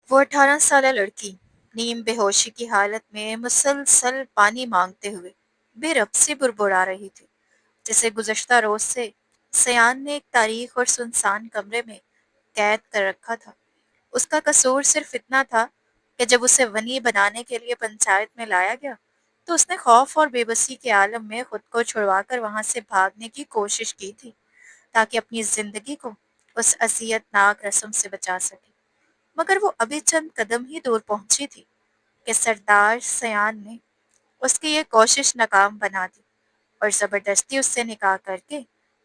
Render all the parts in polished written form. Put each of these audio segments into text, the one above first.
وہ 18 سالہ لڑکی نیم بے ہوشی کی حالت میں مسلسل پانی مانگتے ہوئے بے رب سے بڑبڑا رہی تھی، جسے گزشتہ روز سے سیان نے ایک تاریخ اور سنسان کمرے میں قید کر رکھا تھا۔ اس کا قصور صرف اتنا تھا کہ جب اسے ونی بنانے کے لیے پنچایت میں لایا گیا تو اس نے خوف اور بے بسی کے عالم میں خود کو چھڑوا کر وہاں سے بھاگنے کی کوشش کی تھی تاکہ اپنی زندگی کو اس اذیت ناک رسم سے بچا سکے، مگر وہ ابھی چند قدم ہی دور پہنچی تھی کہ سردار سیان نے اس کی یہ کوشش ناکام بنا دی اور زبردستی اس سے نکاح کر کے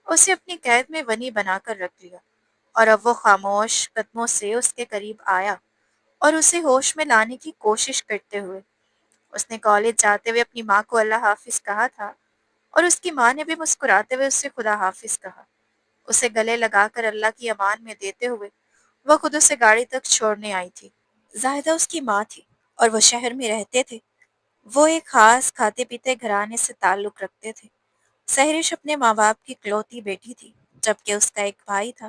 اسے اپنی قید میں ونی بنا کر رکھ لیا۔ اور اب وہ خاموش قدموں سے اس کے قریب آیا اور اسے ہوش میں لانے کی کوشش کرتے ہوئے اس نے کالج جاتے ہوئے اپنی ماں کو اللہ حافظ کہا تھا، اور اس کی ماں نے بھی مسکراتے ہوئے اسے خدا حافظ کہا۔ اسے گلے لگا کر اللہ کی امان میں دیتے ہوئے وہ خود اسے گاڑی تک چھوڑنے آئی تھی۔ زاہدہ اس کی ماں تھی اور وہ شہر میں رہتے تھے۔ وہ ایک خاص کھاتے پیتے گھرانے سے تعلق رکھتے تھے۔ سحرش اپنے ماں باپ کی اکلوتی بیٹی تھی، جبکہ اس کا ایک بھائی تھا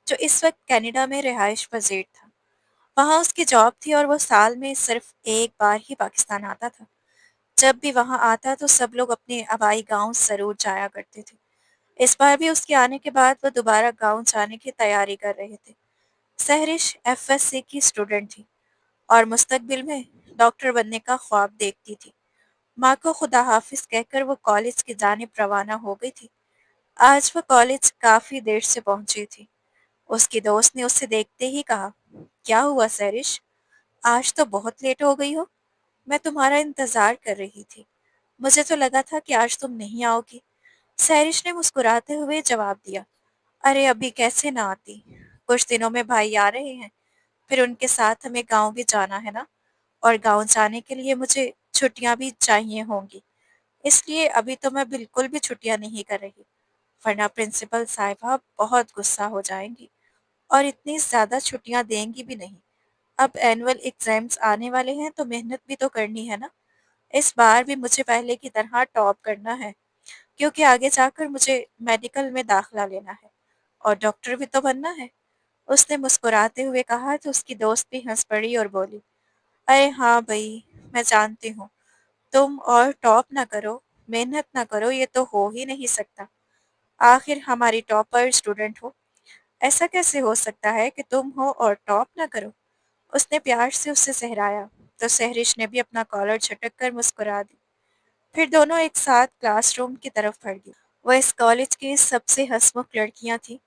جو اس وقت کینیڈا میں رہائش پذیر تھا۔ وہاں اس کی جاب تھی اور وہ سال میں صرف ایک بار ہی پاکستان آتا تھا۔ جب بھی وہاں آتا تو سب لوگ اپنے آبائی گاؤں ضرور جایا کرتے تھے۔ اس بار بھی اس کے آنے کے بعد وہ دوبارہ گاؤں جانے کی تیاری کر رہے تھے۔ سحرش ایف ایس سی کی اسٹوڈنٹ تھی اور مستقبل میں ڈاکٹر بننے کا خواب دیکھتی تھی۔ ماں کو خدا حافظ کہہ کر وہ کالج کی جانب روانہ ہو گئی تھی۔ آج وہ کالج کافی دیر سے پہنچی تھی۔ اس کی دوست نے اسے دیکھتے ہی کہا، کیا ہوا سحرش؟ آج تو بہت لیٹ ہو گئی ہو۔ میں تمہارا انتظار کر رہی تھی۔ مجھے تو لگا تھا کہ آج تم نہیں آؤ گی۔ سحرش نے مسکراتے ہوئے جواب دیا، ارے ابھی کیسے نہ آتی؟ کچھ دنوں میں بھائی آ رہے ہیں، پھر ان کے ساتھ ہمیں گاؤں بھی جانا ہے نا، اور گاؤں جانے کے لیے مجھے چھٹیاں بھی چاہیے ہوں گی، اس لیے ابھی تو میں بالکل بھی چھٹیاں نہیں کر رہی، ورنہ پرنسپل صاحبہ بہت غصہ ہو جائیں گی اور اتنی زیادہ چھٹیاں دیں گی بھی نہیں۔ اب اینول ایگزامز آنے والے ہیں تو محنت بھی تو کرنی ہے نا۔ اس بار بھی مجھے پہلے کی طرح ٹاپ کرنا ہے، کیونکہ آگے جا کر مجھے میڈیکل میں داخلہ لینا ہے اور ڈاکٹر بھی تو بننا ہے۔ اس نے مسکراتے ہوئے کہا تو اس کی دوست بھی ہنس پڑی اور بولی، ارے ہاں بھائی، میں جانتی ہوں تم اور ٹاپ نہ کرو، محنت نہ کرو، یہ تو ہو ہی نہیں سکتا۔ آخر ہماری ٹاپر اسٹوڈنٹ ہو، ایسا کیسے ہو سکتا ہے کہ تم ہو اور ٹاپ نہ کرو؟ اس نے پیار سے اسے سہرایا تو سحرش نے بھی اپنا کالر جھٹک کر مسکرا دی۔ پھر دونوں ایک ساتھ کلاس روم کی طرف بڑھ گئی۔ وہ اس کالج کی سب سے ہنسمکھ لڑکیاں تھیں۔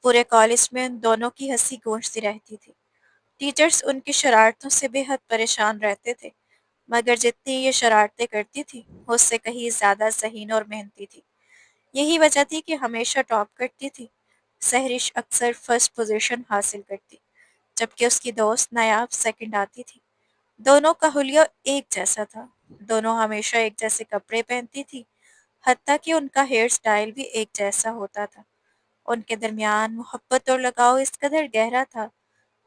پورے کالج میں ان دونوں کی ہنسی گونجتی رہتی تھی۔ ٹیچرز ان کی شرارتوں سے بے حد پریشان رہتے تھے، مگر جتنی یہ شرارتیں کرتی تھی اس سے کہیں زیادہ ذہین اور محنتی تھی۔ یہی وجہ تھی کہ ہمیشہ ٹاپ کرتی تھی۔ سحرش اکثر فرسٹ پوزیشن حاصل کرتی، جبکہ اس کی دوست نایاب سیکنڈ آتی تھی۔ دونوں کا حلیہ ایک جیسا تھا، دونوں ہمیشہ ایک جیسے کپڑے پہنتی تھی، حتیٰ کہ ان کا ہیئر سٹائل بھی ایک جیسا ہوتا تھا۔ ان کے درمیان محبت اور لگاؤ اس قدر گہرا تھا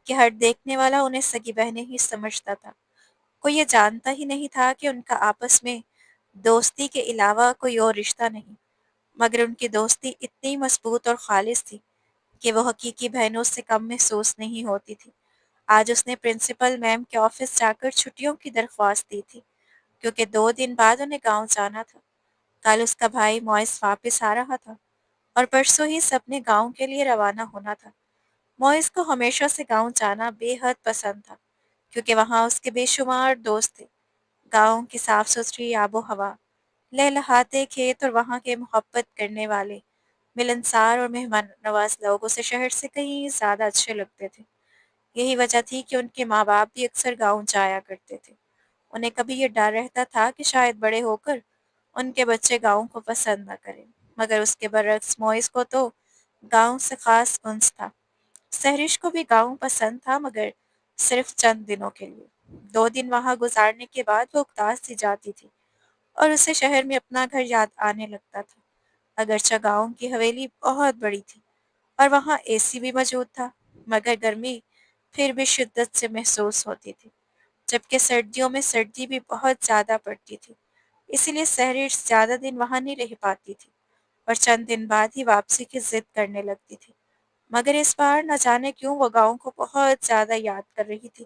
کہ ہر دیکھنے والا انہیں سگی بہنیں ہی سمجھتا تھا۔ کوئی یہ جانتا ہی نہیں تھا کہ ان کا آپس میں دوستی کے علاوہ کوئی اور رشتہ نہیں، مگر ان کی دوستی اتنی مضبوط اور خالص تھی کہ وہ حقیقی بہنوں سے کم محسوس نہیں ہوتی تھی۔ آج اس نے پرنسپل میم کے آفس جا کر چھٹیوں کی درخواست دی تھی، کیونکہ 2 دن بعد انہیں گاؤں جانا تھا۔ کل اس کا بھائی معز واپس آ رہا تھا اور پرسوں ہی سب نے گاؤں کے لیے روانہ ہونا تھا۔ معز کو ہمیشہ سے گاؤں جانا بے حد پسند تھا، کیونکہ وہاں اس کے بے شمار دوست تھے۔ گاؤں کی صاف ستھری آب و ہوا، لہلہاتے کھیت اور وہاں کے محبت کرنے والے ملنسار اور مہمان نواز لوگ اسے شہر سے کہیں زیادہ اچھے لگتے تھے۔ یہی وجہ تھی کہ ان کے ماں باپ بھی اکثر گاؤں جایا کرتے تھے۔ انہیں کبھی یہ ڈر رہتا تھا کہ شاید بڑے ہو کر ان کے بچے گاؤں کو پسند نہ کریں، مگر اس کے برعکس معز کو تو گاؤں سے خاص انس تھا۔ سحرش کو بھی گاؤں پسند تھا، مگر صرف چند دنوں کے لیے۔ 2 دن وہاں گزارنے کے بعد وہ اکتاز سی جاتی تھی اور اسے شہر میں اپنا گھر یاد آنے لگتا تھا۔ اگرچہ گاؤں کی حویلی بہت بڑی تھی اور وہاں اے سی بھی موجود تھا، مگر گرمی پھر بھی شدت سے محسوس ہوتی تھی، جبکہ سردیوں میں سردی بھی بہت زیادہ پڑتی تھی۔ اسی لیے سحرش زیادہ دن وہاں نہیں رہ پاتی تھی اور چند دن بعد ہی واپسی کی ضد کرنے لگتی تھی۔ مگر اس بار نہ جانے کیوں وہ گاؤں کو بہت زیادہ یاد کر رہی تھی۔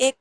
1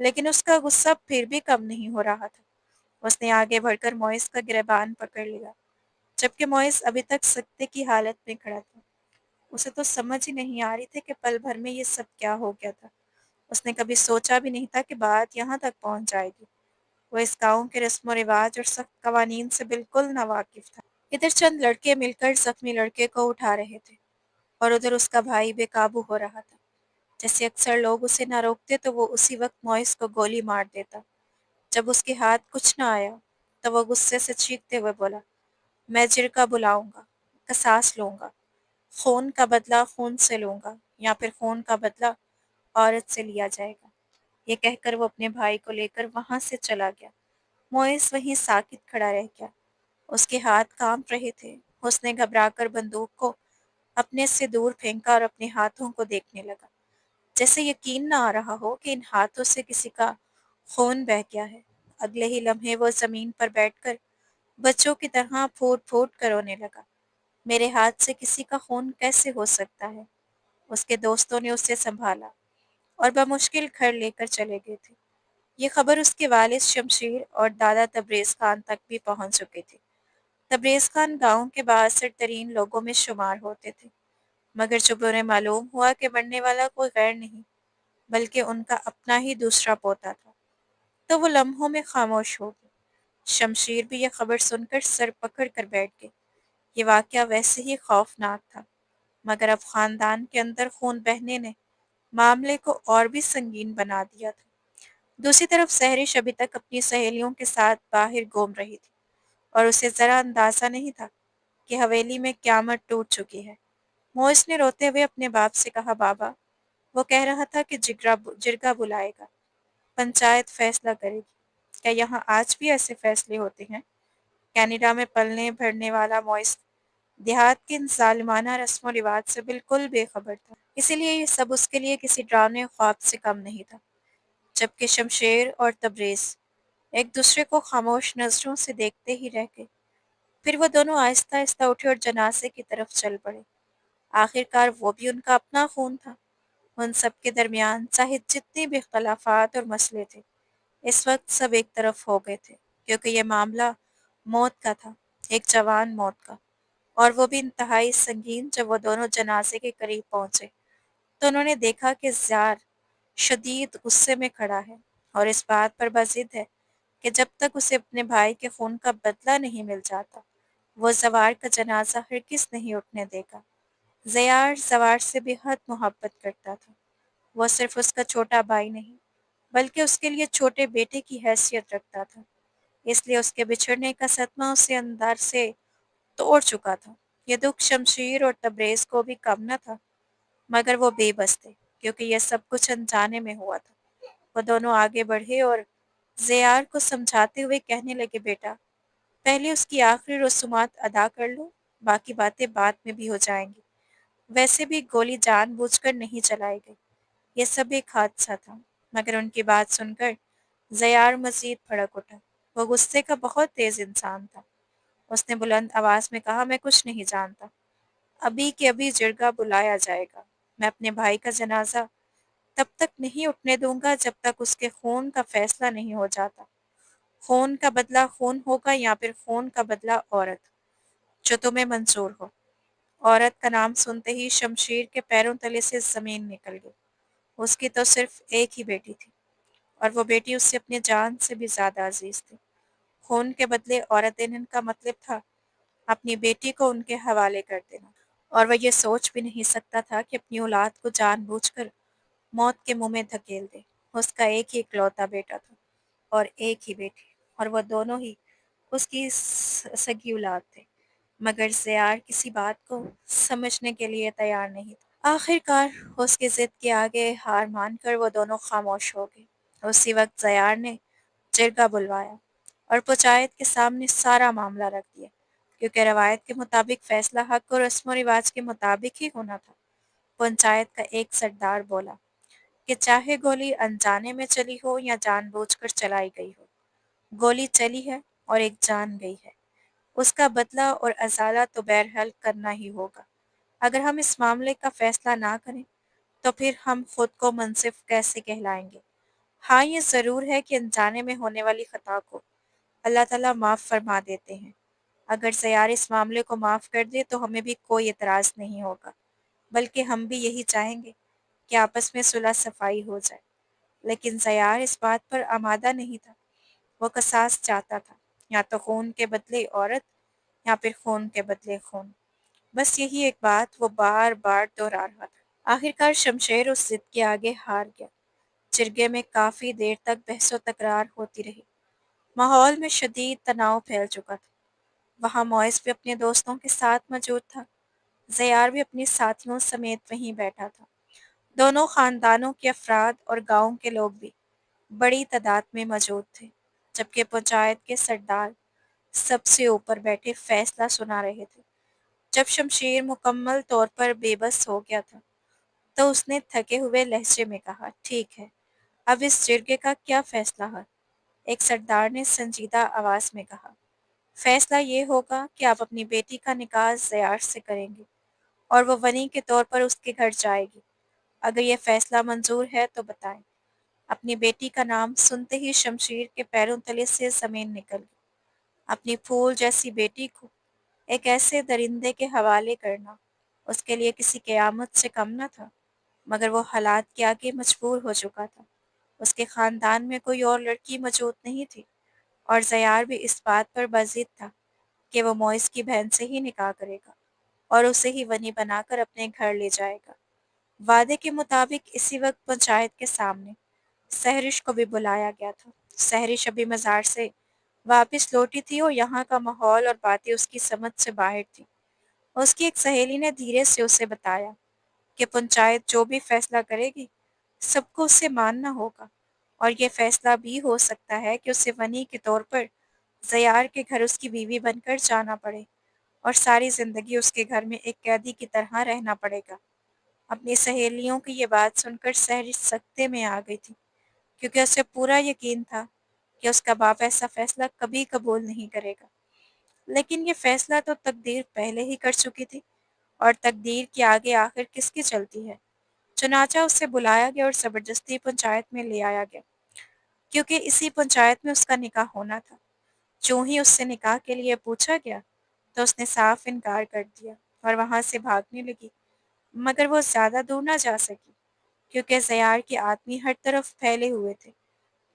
لیکن اس کا غصہ پھر بھی کم نہیں ہو رہا تھا۔ اس نے آگے بڑھ کر معیز کا گریبان پکڑ لیا، جبکہ معیز ابھی تک سکتے کی حالت میں کھڑا تھا۔ اسے تو سمجھ ہی نہیں آ رہی تھی کہ پل بھر میں یہ سب کیا ہو گیا تھا۔ اس نے کبھی سوچا بھی نہیں تھا کہ بات یہاں تک پہنچ جائے گی۔ وہ اس گاؤں کے رسم و رواج اور سخت قوانین سے بالکل ناواقف تھا۔ ادھر چند لڑکے مل کر زخمی لڑکے کو اٹھا رہے تھے اور ادھر اس کا بھائی بے قابو ہو رہا تھا۔ جیسے اکثر لوگ اسے نہ روکتے تو وہ اسی وقت معیز کو گولی مار دیتا۔ جب اس کے ہاتھ کچھ نہ آیا تو وہ غصے سے چیختے ہوئے بولا، میں جرگہ بلاؤں گا، قصاص لوں گا، خون کا بدلہ خون سے لوں گا، یا پھر خون کا بدلہ عورت سے لیا جائے گا۔ یہ کہہ کر وہ اپنے بھائی کو لے کر وہاں سے چلا گیا۔ معیز وہیں ساکت کھڑا رہ گیا۔ اس کے ہاتھ کانپ رہے تھے۔ اس نے گھبرا کر بندوق کو اپنے سے دور پھینکا اور اپنے ہاتھوں کو دیکھنے لگا، جیسے یقین نہ آ رہا ہو کہ ان ہاتھوں سے کسی کا خون بہہ گیا ہے۔ اگلے ہی لمحے وہ زمین پر بیٹھ کر بچوں کی طرح پھوٹ پھوٹ کر رونے لگا۔ میرے ہاتھ سے کسی کا خون کیسے ہو سکتا ہے؟ اس کے دوستوں نے اسے سنبھالا اور بمشکل گھر لے کر چلے گئے تھے۔ یہ خبر اس کے والد شمشیر اور دادا تبریز خان تک بھی پہنچ چکی تھی۔ تبریز خان گاؤں کے بااثر ترین لوگوں میں شمار ہوتے تھے، مگر جب انہیں معلوم ہوا کہ مرنے والا کوئی غیر نہیں بلکہ ان کا اپنا ہی دوسرا پوتا تھا، تو وہ لمحوں میں خاموش ہو گئے۔ شمشیر بھی یہ خبر سن کر سر پکڑ کر بیٹھ گئے۔ یہ واقعہ ویسے ہی خوفناک تھا، مگر اب خاندان کے اندر خون بہنے نے معاملے کو اور بھی سنگین بنا دیا تھا۔ دوسری طرف سحرش ابھی تک اپنی سہیلیوں کے ساتھ باہر گھوم رہی تھی اور اسے ذرا اندازہ نہیں تھا کہ حویلی میں قیامت ٹوٹ چکی ہے۔ موئس نے روتے ہوئے اپنے باپ سے کہا، بابا، وہ کہہ رہا تھا کہ جرگہ بلائے گا، پنچایت فیصلہ کرے گی۔ کیا یہاں آج بھی ایسے فیصلے ہوتے ہیں؟ کینیڈا میں پلنے بھرنے والا موئس دیہات کے ان ظالمانہ رسم و رواج سے بالکل بے خبر تھا، اسی لیے یہ سب اس کے لیے کسی ڈراونے خواب سے کم نہیں تھا۔ جبکہ شمشیر اور تبریز ایک دوسرے کو خاموش نظروں سے دیکھتے ہی رہ گئے۔ پھر وہ دونوں آہستہ آہستہ اٹھے اور جنازے کی طرف چل پڑے۔ آخرکار وہ بھی ان کا اپنا خون تھا۔ ان سب کے درمیان چاہے جتنے بھی اختلافات اور مسئلے تھے، اس وقت سب ایک طرف ہو گئے تھے، کیونکہ یہ معاملہ موت کا تھا، ایک جوان موت کا، اور وہ بھی انتہائی سنگین۔ جب وہ دونوں جنازے کے قریب پہنچے تو انہوں نے دیکھا کہ زار شدید غصے میں کھڑا ہے اور اس بات پر بضد ہے کہ جب تک اسے اپنے بھائی کے خون کا بدلہ نہیں مل جاتا وہ زوار کا جنازہ ہرگز نہیں اٹھنے دے گا۔ زیار زوار سے بے حد محبت کرتا تھا۔ وہ صرف اس کا چھوٹا بھائی نہیں بلکہ اس کے لیے چھوٹے بیٹے کی حیثیت رکھتا تھا، اس لیے اس کے بچھڑنے کا صدمہ اسے اندر سے توڑ چکا تھا۔ یہ دکھ شمشیر اور تبریز کو بھی کم نہ تھا، مگر وہ بے بس تھے کیونکہ یہ سب کچھ انجانے میں ہوا تھا۔ وہ دونوں آگے بڑھے اور زیار کو سمجھاتے ہوئے کہنے لگے، بیٹا، پہلے اس کی آخری رسومات ادا کر لو، باقی باتیں بعد میں بھی ہو جائیں گی۔ ویسے بھی گولی جان بوجھ کر نہیں چلائی گئی، یہ سب ایک حادثہ تھا۔ مگر ان کی بات سن کر زیار مزید بھڑک اٹھا۔ وہ غصے کا بہت تیز انسان تھا۔ اس نے بلند آواز میں کہا، میں کچھ نہیں جانتا، ابھی کے ابھی جرگہ بلایا جائے گا۔ میں اپنے بھائی کا جنازہ تب تک نہیں اٹھنے دوں گا جب تک اس کے خون کا فیصلہ نہیں ہو جاتا۔ خون کا بدلہ خون ہوگا یا پھر خون کا بدلہ عورت، جو تمہیں منظور ہو۔ عورت کا نام سنتے ہی شمشیر کے پیروں تلے سے زمین نکل گئی۔ اس کی تو صرف ایک ہی بیٹی تھی اور وہ بیٹی اس سے اپنے جان سے بھی زیادہ عزیز تھی۔ خون کے بدلے عورت دینے کا مطلب تھا اپنی بیٹی کو ان کے حوالے کر دینا، اور وہ یہ سوچ بھی نہیں سکتا تھا کہ اپنی اولاد کو جان بوجھ کر موت کے منہ میں دھکیل دے۔ اس کا ایک ہی اکلوتا بیٹا تھا اور ایک ہی بیٹی، اور وہ دونوں ہی اس کی سگی اولاد تھے، مگر زیار کسی بات کو سمجھنے کے لیے تیار نہیں تھا۔ آخر کار اس کی ضد کے آگے ہار مان کر وہ دونوں خاموش ہو گئے۔ اسی وقت زیار نے جرگہ بلوایا اور پنچایت کے سامنے سارا معاملہ رکھ دیا، کیونکہ روایت کے مطابق فیصلہ حق اور رسم و رواج کے مطابق ہی ہونا تھا۔ پنچایت کا ایک سردار بولا کہ چاہے گولی انجانے میں چلی ہو یا جان بوجھ کر چلائی گئی ہو، گولی چلی ہے اور ایک جان گئی ہے، اس کا بدلہ اور ازالہ تو بہرحال کرنا ہی ہوگا۔ اگر ہم اس معاملے کا فیصلہ نہ کریں تو پھر ہم خود کو منصف کیسے کہلائیں گے؟ ہاں، یہ ضرور ہے کہ انجانے میں ہونے والی خطا کو اللہ تعالیٰ معاف فرما دیتے ہیں۔ اگر سیار اس معاملے کو معاف کر دے تو ہمیں بھی کوئی اعتراض نہیں ہوگا، بلکہ ہم بھی یہی چاہیں گے کہ آپس میں صلح صفائی ہو جائے۔ لیکن سیار اس بات پر آمادہ نہیں تھا۔ وہ قصاص چاہتا تھا، یا تو خون کے بدلے عورت، یا پھر خون کے بدلے خون۔ بس یہی ایک بات وہ بار بار دہرا رہا تھا۔ آخرکار شمشیر اس ضد کے آگے ہار گیا۔ جرگے میں کافی دیر تک بحث و تکرار ہوتی رہی۔ ماحول میں شدید تناؤ پھیل چکا تھا۔ وہاں معز بھی اپنے دوستوں کے ساتھ موجود تھا۔ زیار بھی اپنے ساتھیوں سمیت وہیں بیٹھا تھا۔ دونوں خاندانوں کے افراد اور گاؤں کے لوگ بھی بڑی تعداد میں موجود تھے، جبکہ پنچایت کے سردار سب سے اوپر بیٹھے فیصلہ سنا رہے تھے۔ جب شمشیر مکمل طور پر بے بس ہو گیا تھا تو اس نے تھکے ہوئے لہجے میں کہا، ٹھیک ہے، اب اس جرگے کا کیا فیصلہ ہے؟ ایک سردار نے سنجیدہ آواز میں کہا، فیصلہ یہ ہوگا کہ آپ اپنی بیٹی کا نکاح زیار سے کریں گے اور وہ ونی کے طور پر اس کے گھر جائے گی۔ اگر یہ فیصلہ منظور ہے تو بتائیں۔ اپنی بیٹی کا نام سنتے ہی شمشیر کے پیروں تلے سے زمین نکل گئی۔ اپنی پھول جیسی بیٹی کو ایک ایسے درندے کے حوالے کرنا اس کے لیے کسی قیامت سے کم نہ تھا، مگر وہ حالات کے آگے مجبور ہو چکا تھا۔ اس کے خاندان میں کوئی اور لڑکی موجود نہیں تھی، اور زیار بھی اس بات پر بضد تھا کہ وہ معز کی بہن سے ہی نکاح کرے گا اور اسے ہی ونی بنا کر اپنے گھر لے جائے گا۔ وعدے کے مطابق اسی وقت پنچایت کے سامنے سحرش کو بھی بلایا گیا تھا۔ سحرش ابھی مزار سے واپس لوٹی تھی اور یہاں کا ماحول اور باتیں اس کی سمجھ سے باہر تھی۔ اس کی ایک سہیلی نے دھیرے سے اسے بتایا کہ پنچایت جو بھی فیصلہ کرے گی سب کو اسے ماننا ہوگا، اور یہ فیصلہ بھی ہو سکتا ہے کہ اسے ونی کے طور پر زیار کے گھر اس کی بیوی بن کر جانا پڑے اور ساری زندگی اس کے گھر میں ایک قیدی کی طرح رہنا پڑے گا۔ اپنی سہیلیوں کی یہ بات سن کر سحرش سکتے میں آ گئی تھی، کیونکہ اسے پورا یقین تھا کہ اس کا باپ ایسا فیصلہ کبھی قبول نہیں کرے گا۔ لیکن یہ فیصلہ تو تقدیر پہلے ہی کر چکی تھی، اور تقدیر کے آگے آخر کس کی چلتی ہے؟ چنانچہ اسے بلایا گیا اور زبردستی پنچایت میں لے آیا گیا، کیونکہ اسی پنچایت میں اس کا نکاح ہونا تھا۔ جو ہی اس سے نکاح کے لیے پوچھا گیا تو اس نے صاف انکار کر دیا اور وہاں سے بھاگنے لگی، مگر وہ زیادہ دور نہ جا سکی، کیونکہ زیار کے آدمی ہر طرف پھیلے ہوئے تھے۔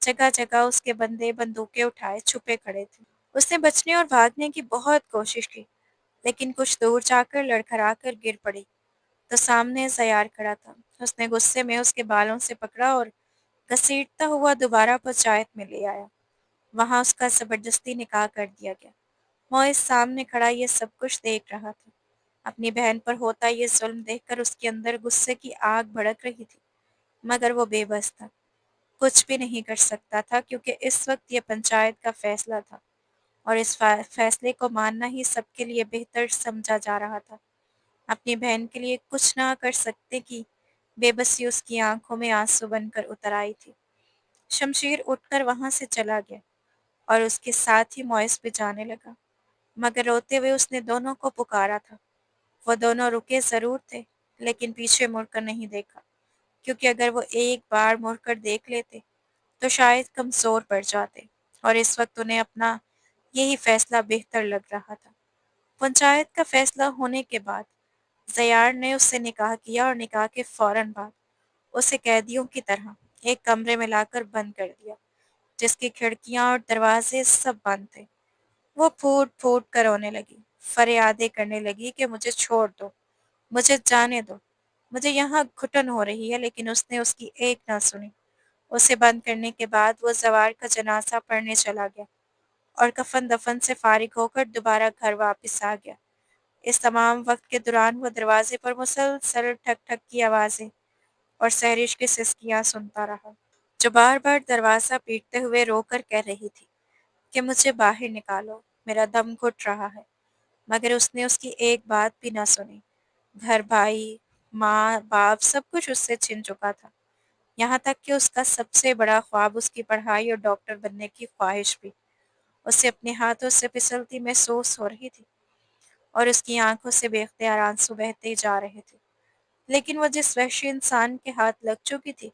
جگہ جگہ اس کے بندے بندوقیں اٹھائے چھپے کھڑے تھے۔ اس نے بچنے اور بھاگنے کی بہت کوشش کی، لیکن کچھ دور جا کر لڑکھڑا کر گر پڑی تو سامنے زیار کھڑا تھا۔ اس نے غصے میں اس کے بالوں سے پکڑا اور گھسیٹتا ہوا دوبارہ پنچایت میں لے آیا۔ وہاں اس کا زبردستی نکاح کر دیا گیا۔ معز سامنے کھڑا یہ سب کچھ دیکھ رہا تھا۔ اپنی بہن پر ہوتا یہ ظلم دیکھ کر اس کے اندر غصے کی آگ بھڑک رہی تھی، مگر وہ بے بس تھا، کچھ بھی نہیں کر سکتا تھا، کیونکہ اس وقت یہ پنچایت کا فیصلہ تھا اور اس فیصلے کو ماننا ہی سب کے لیے بہتر سمجھا جا رہا تھا۔ اپنی بہن کے لیے کچھ نہ کر سکتے کی بے بسی اس کی آنکھوں میں آنسو بن کر اتر آئی تھی۔ شمشیر اٹھ کر وہاں سے چلا گیا اور اس کے ساتھ ہی معز بھی جانے لگا، مگر روتے ہوئے اس نے دونوں کو پکارا تھا۔ وہ دونوں رکے ضرور تھے، لیکن پیچھے مڑ کر نہیں دیکھا، کیونکہ اگر وہ ایک بار مڑ کر دیکھ لیتے تو شاید کمزور پڑ جاتے، اور اس وقت انہیں اپنا یہی فیصلہ بہتر لگ رہا تھا۔ پنچایت کا فیصلہ ہونے کے بعد زیار نے اس سے نکاح کیا اور نکاح کے فوراً بعد اسے قیدیوں کی طرح ایک کمرے میں لا کر بند کر دیا، جس کی کھڑکیاں اور دروازے سب بند تھے۔ وہ پھوٹ پھوٹ کر رونے لگی، فریادیں کرنے لگی کہ مجھے چھوڑ دو، مجھے جانے دو، مجھے یہاں گھٹن ہو رہی ہے، لیکن اس نے اس کی ایک نہ سنی۔ اسے بند کرنے کے بعد وہ زوار کا جنازہ پڑھنے چلا گیا اور کفن دفن سے فارغ ہو کر دوبارہ گھر واپس آ گیا۔ اس تمام وقت کے دوران وہ دروازے پر مسلسل ٹھک ٹھک کی آوازیں اور سحرش کی سسکیاں سنتا رہا، جو بار بار دروازہ پیٹتے ہوئے رو کر کہہ رہی تھی کہ مجھے باہر نکالو، میرا دم گھٹ رہا ہے، مگر اس نے اس کی ایک بات بھی نہ سنی۔ گھر، بھائی، ماں، باپ، سب کچھ اس سے چھن چکا تھا، یہاں تک کہ اس کا سب سے بڑا خواب اس کی پڑھائی اور ڈاکٹر بننے کی خواہش بھی اسے اپنے ہاتھوں سے پھسلتی محسوس ہو رہی تھی، اور اس کی آنکھوں سے بے اختیار آنسو بہتے جا رہے تھے۔ لیکن وہ جس وحشی انسان کے ہاتھ لگ چکی تھی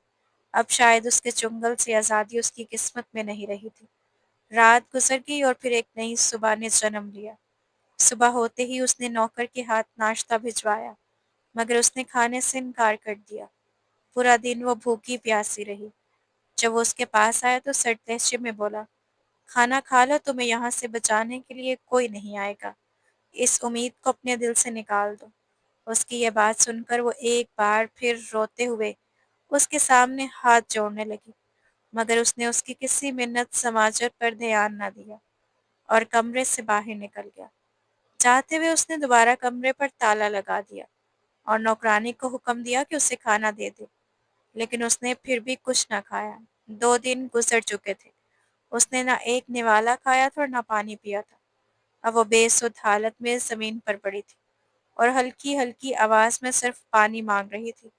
اب شاید اس کے چنگل سے آزادی اس کی قسمت میں نہیں رہی تھی۔ رات گزر گئی اور پھر ایک نئی صبح نے جنم لیا۔ صبح ہوتے ہی اس نے نوکر کے ہاتھ ناشتہ بھجوایا، مگر اس نے کھانے سے انکار کر دیا۔ پورا دن وہ بھوکی پیاسی رہی۔ جب وہ اس کے پاس آیا تو سرد لہجے میں بولا، کھانا کھا لو، تمہیں یہاں سے بچانے کے لیے کوئی نہیں آئے گا۔ اس امید کو اپنے دل سے نکال دو۔ اس کی یہ بات سن کر وہ ایک بار پھر روتے ہوئے اس کے سامنے ہاتھ جوڑنے لگی، مگر اس نے اس کی کسی منت سماجت پر دھیان نہ دیا اور کمرے سے باہر نکل گیا۔ چاہتے ہوئے اس نے دوبارہ کمرے پر تالا لگا دیا اور نوکرانی کو حکم دیا کہ اسے کھانا دے دے، لیکن اس نے پھر بھی کچھ نہ کھایا۔ 2 دن گزر چکے تھے۔ اس نے نہ ایک نوالا کھایا تھا اور نہ پانی پیا تھا۔ اب وہ بے سدھ حالت میں زمین پر پڑی تھی اور ہلکی ہلکی آواز میں صرف پانی مانگ رہی تھی۔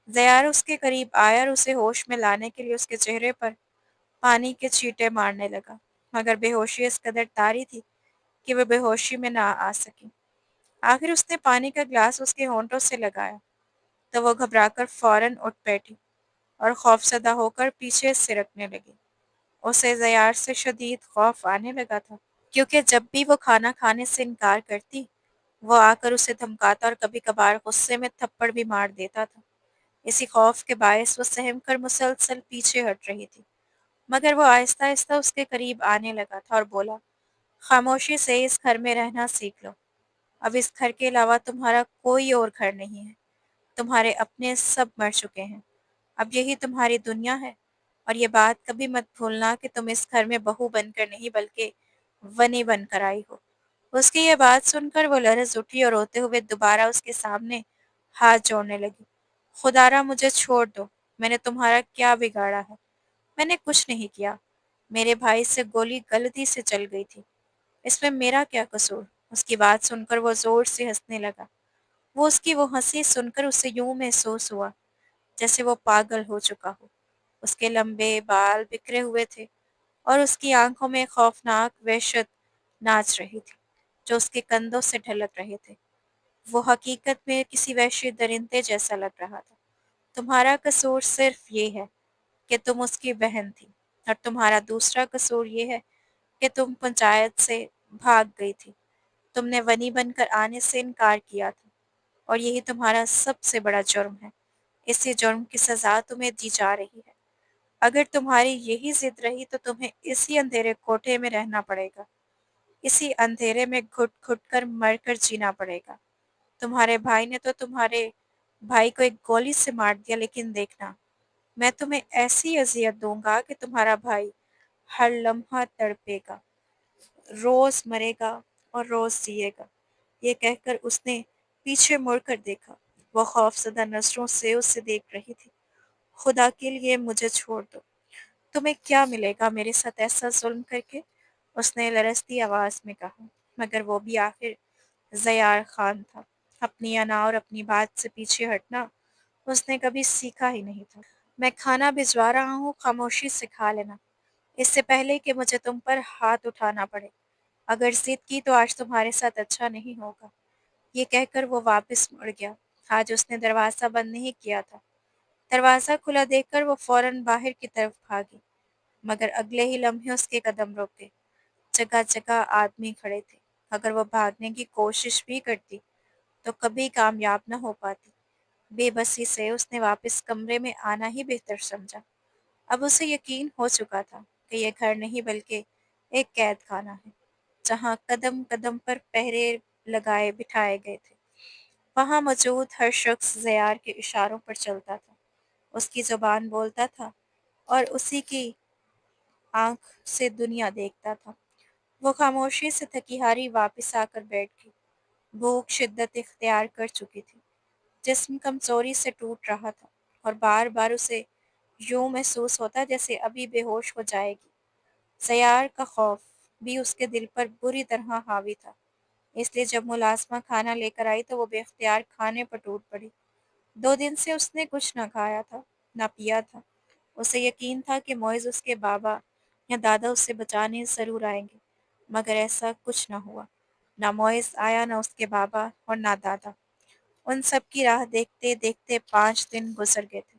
زیار اس کے قریب آیا اور اسے ہوش میں لانے کے لیے اس کے چہرے پر پانی کے چھینٹے مارنے لگا، مگر بے ہوشی اس قدر طاری تھی کہ وہ بے ہوشی میں نہ آ سکی۔ آخر اس نے پانی کا گلاس اس کے ہونٹوں سے لگایا تو وہ گھبرا کر فوراً اٹھ بیٹھی اور خوفزدہ ہو کر پیچھے سرکنے لگی۔ اسے زیار سے شدید خوف آنے لگا تھا، کیونکہ جب بھی وہ کھانا کھانے سے انکار کرتی، وہ آ کر اسے دھمکاتا اور کبھی کبھار غصے میں تھپڑ بھی مار دیتا تھا۔ اسی خوف کے باعث وہ سہم کر مسلسل پیچھے ہٹ رہی تھی، مگر وہ آہستہ آہستہ اس کے قریب آنے لگا تھا اور بولا، خاموشی سے اس گھر میں رہنا سیکھ لو۔ اب اس گھر کے علاوہ تمہارا کوئی اور گھر نہیں ہے۔ تمہارے اپنے سب مر چکے ہیں۔ اب یہی تمہاری دنیا ہے، اور یہ بات کبھی مت بھولنا کہ تم اس گھر میں بہو بن کر نہیں بلکہ ونی بن کر آئی ہو۔ اس کی یہ بات سن کر وہ لرز اٹھی اور روتے ہوئے دوبارہ اس کے سامنے ہاتھ جوڑنے لگی۔ خدا را مجھے چھوڑ دو، میں نے تمہارا کیا بگاڑا ہے؟ میں نے کچھ نہیں کیا۔ میرے بھائی سے گولی غلطی سے چل گئی تھی، اس میں میرا کیا قصور؟ اس کی بات سن کر وہ زور سے ہنسنے لگا۔ وہ اس کی وہ ہنسی سن کر اسے یوں محسوس ہوا جیسے وہ پاگل ہو چکا ہو۔ اس کے لمبے بال بکھرے ہوئے تھے اور اس کی آنکھوں میں خوفناک وحشت ناچ رہی تھی جو اس کے کندھوں سے ڈھلک رہے تھے۔ وہ حقیقت میں کسی وحشی درندے جیسا لگ رہا تھا۔ تمہارا قصور صرف یہ ہے کہ تم اس کی بہن تھی، اور تمہارا دوسرا قصور یہ ہے کہ تم پنچایت سے بھاگ گئی تھی۔ تم نے ونی بن کر آنے سے انکار کیا تھا، اور یہی تمہارا سب سے بڑا جرم ہے۔ اسی جرم کی سزا تمہیں دی جا رہی ہے۔ اگر تمہاری یہی ضد رہی تو تمہیں اسی اندھیرے کوٹھے میں رہنا پڑے گا، اسی اندھیرے میں گھٹ گھٹ کر مر کر جینا پڑے گا۔ تمہارے بھائی نے تو تمہارے بھائی کو ایک گولی سے مار دیا، لیکن دیکھنا، میں تمہیں ایسی اذیت دوں گا کہ تمہارا بھائی ہر لمحہ تڑپے گا، روز مرے گا اور روز جیے گا۔ یہ کہہ کر اس نے پیچھے مڑ کر دیکھا۔ وہ خوفزدہ نظروں سے اسے دیکھ رہی تھی۔ خدا کے لیے مجھے چھوڑ دو۔ تمہیں کیا ملے گا میرے ساتھ ایسا ظلم کر کے؟ اس نے لرزتی آواز میں کہا، مگر وہ بھی آخر زیار خان تھا۔ اپنی انا اور اپنی بات سے پیچھے ہٹنا اس نے کبھی سیکھا ہی نہیں تھا۔ میں کھانا بھجوا رہا ہوں، خاموشی سے کھا لینا، اس سے پہلے کہ مجھے تم پر ہاتھ اٹھانا پڑے۔ اگر ضد کی تو آج تمہارے ساتھ اچھا نہیں ہوگا۔ یہ کہہ کر وہ واپس مڑ گیا۔ آج اس نے دروازہ بند نہیں کیا تھا۔ دروازہ کھلا دیکھ کر وہ فوراً باہر کی طرف بھاگی، مگر اگلے ہی لمحے اس کے قدم رک گئے۔ جگہ جگہ آدمی کھڑے تھے۔ اگر وہ بھاگنے کی کوشش بھی کرتی تو کبھی کامیاب نہ ہو پاتی۔ بے بسی سے اس نے واپس کمرے میں آنا ہی بہتر سمجھا۔ اب اسے یقین ہو چکا تھا کہ یہ گھر نہیں بلکہ ایک قید خانہ ہے، جہاں قدم قدم پر پہرے لگائے بٹھائے گئے تھے۔ وہاں موجود ہر شخص زیار کے اشاروں پر چلتا تھا، اس کی زبان بولتا تھا اور اسی کی آنکھ سے دنیا دیکھتا تھا۔ وہ خاموشی سے تھکی ہاری واپس آ کر بیٹھ گئی۔ بھوک شدت اختیار کر چکی تھی، جسم کمزوری سے ٹوٹ رہا تھا اور بار بار اسے یوں محسوس ہوتا جیسے ابھی بے ہوش ہو جائے گی۔ سیار کا خوف بھی اس کے دل پر بری طرح حاوی تھا، اس لیے جب ملازمہ کھانا لے کر آئی تو وہ بے اختیار کھانے پر ٹوٹ پڑی۔ 2 دن سے اس نے کچھ نہ کھایا تھا، نہ پیا تھا۔ اسے یقین تھا کہ معز اس کے بابا یا دادا اسے بچانے ضرور آئیں گے، مگر ایسا کچھ نہ ہوا۔ نہ معز آیا، نہ اس کے بابا اور نہ دادا۔ ان سب کی راہ دیکھتے دیکھتے 5 دن گزر گئے تھے۔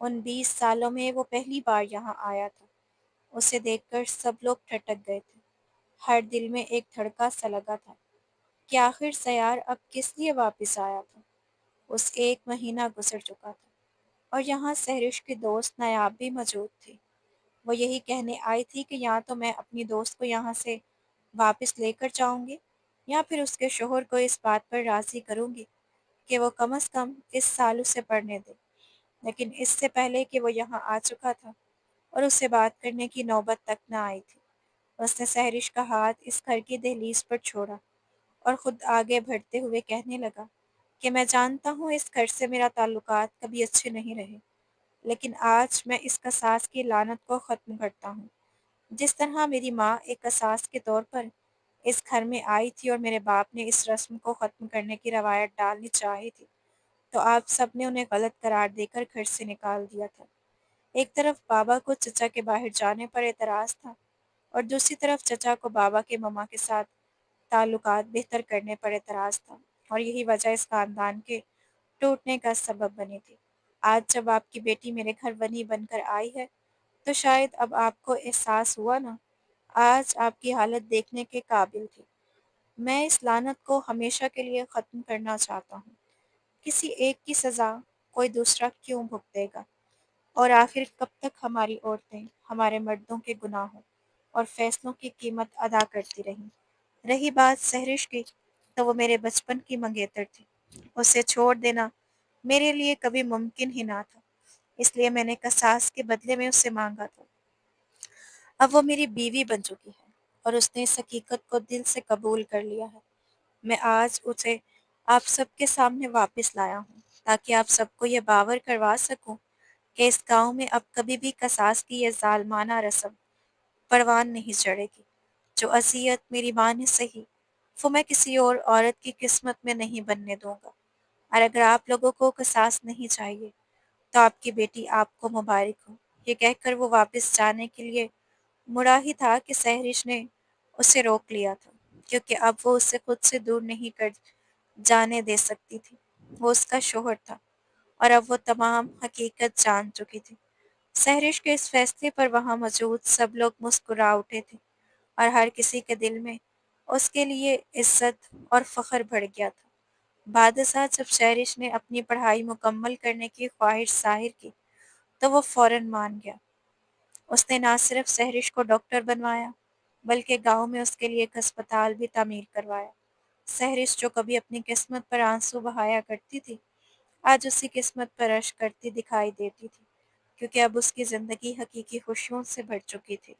ان 20 سالوں میں وہ پہلی بار یہاں آیا تھا۔ اسے دیکھ کر سب لوگ ٹھٹک گئے تھے۔ ہر دل میں ایک دھڑکا سا لگا تھا کہ آخر سیار اب کس لیے واپس آیا تھا۔ اس کے 1 مہینہ گزر چکا تھا اور یہاں سحرش کی دوست نایاب بھی موجود تھی۔ وہ یہی کہنے آئی تھی کہ یا تو میں اپنی دوست کو یہاں سے واپس لے کر جاؤں گی یا پھر اس کے شوہر کو اس بات پر راضی کروں گی کہ وہ کم از کم اس سال اسے پڑھنے دے۔ لیکن اس سے پہلے کہ وہ یہاں آ چکا تھا اور اسے بات کرنے کی نوبت تک نہ آئی تھی، اس نے سحرش کا ہاتھ اس گھر کی دہلیز پر چھوڑا اور خود آگے بڑھتے ہوئے کہنے لگا کہ میں جانتا ہوں اس گھر سے میرا تعلقات کبھی اچھے نہیں رہے، لیکن آج میں اس قصاص کی لعنت کو ختم کرتا ہوں۔ جس طرح میری ماں ایک قصاص کے طور پر اس گھر میں آئی تھی اور میرے باپ نے اس رسم کو ختم کرنے کی روایت ڈالنی چاہی تھی، تو آپ سب نے انہیں غلط قرار دے کر گھر سے نکال دیا تھا۔ ایک طرف بابا کو چچا کے باہر جانے پر اعتراض تھا اور دوسری طرف چچا کو بابا کے ماما کے ساتھ تعلقات بہتر کرنے پر اعتراض تھا، اور یہی وجہ اس خاندان کے ٹوٹنے کا سبب بنی تھی۔ آج جب آپ کی بیٹی میرے گھر بنی بن کر آئی ہے تو شاید اب آپ کو احساس ہوا نا، آج آپ کی حالت دیکھنے کے قابل تھی۔ میں اس لعنت کو ہمیشہ کے لیے ختم کرنا چاہتا ہوں۔ کسی ایک کی سزا کوئی دوسرا کیوں بھگتے گا؟ اور آخر کب تک ہماری عورتیں ہمارے مردوں کے گناہوں اور فیصلوں کی قیمت ادا کرتی رہیں؟ رہی بات سحرش کی، تو وہ میرے بچپن کی منگیتر تھی۔ اسے چھوڑ دینا میرے لیے کبھی ممکن ہی نہ تھا، اس لیے میں نے قصاص کے بدلے میں اسے مانگا تھا۔ اب وہ میری بیوی بن چکی ہے اور اس نے اس حقیقت کو دل سے قبول کر لیا ہے۔ میں آج اسے آپ سب کے سامنے واپس لایا ہوں تاکہ آپ سب کو یہ باور کروا سکوں کہ اس گاؤں میں اب کبھی بھی قصاص کی یہ ظالمانہ رسم پروان نہیں چڑھے گی۔ جو اذیت میری ماں نے سہی، وہ میں کسی اور عورت کی قسمت میں نہیں بننے دوں گا۔ اور اگر آپ لوگوں کو قصاص نہیں چاہیے تو آپ کی بیٹی آپ کو مبارک ہو۔ یہ کہہ کر وہ واپس جانے کے لیے مڑا ہی تھا کہ سحرش نے اسے روک لیا تھا، کیونکہ اب وہ اسے خود سے دور نہیں کر جانے دے سکتی تھی۔ وہ اس کا شوہر تھا اور اب وہ تمام حقیقت جان چکی تھی۔ سحرش کے اس فیصلے پر وہاں موجود سب لوگ مسکرا اٹھے تھے اور ہر کسی کے دل میں اس کے لیے عزت اور فخر بڑھ گیا تھا۔ بعد ازاں جب سحرش نے اپنی پڑھائی مکمل کرنے کی خواہش ظاہر کی تو وہ فوراً مان گیا۔ اس نے نہ صرف سحرش کو ڈاکٹر بنوایا بلکہ گاؤں میں اس کے لیے ایک ہسپتال بھی تعمیر کروایا۔ سحرش جو کبھی اپنی قسمت پر آنسو بہایا کرتی تھی، آج اسی قسمت پر اشک کرتی دکھائی دیتی تھی، کیونکہ اب اس کی زندگی حقیقی خوشیوں سے بھر چکی تھی۔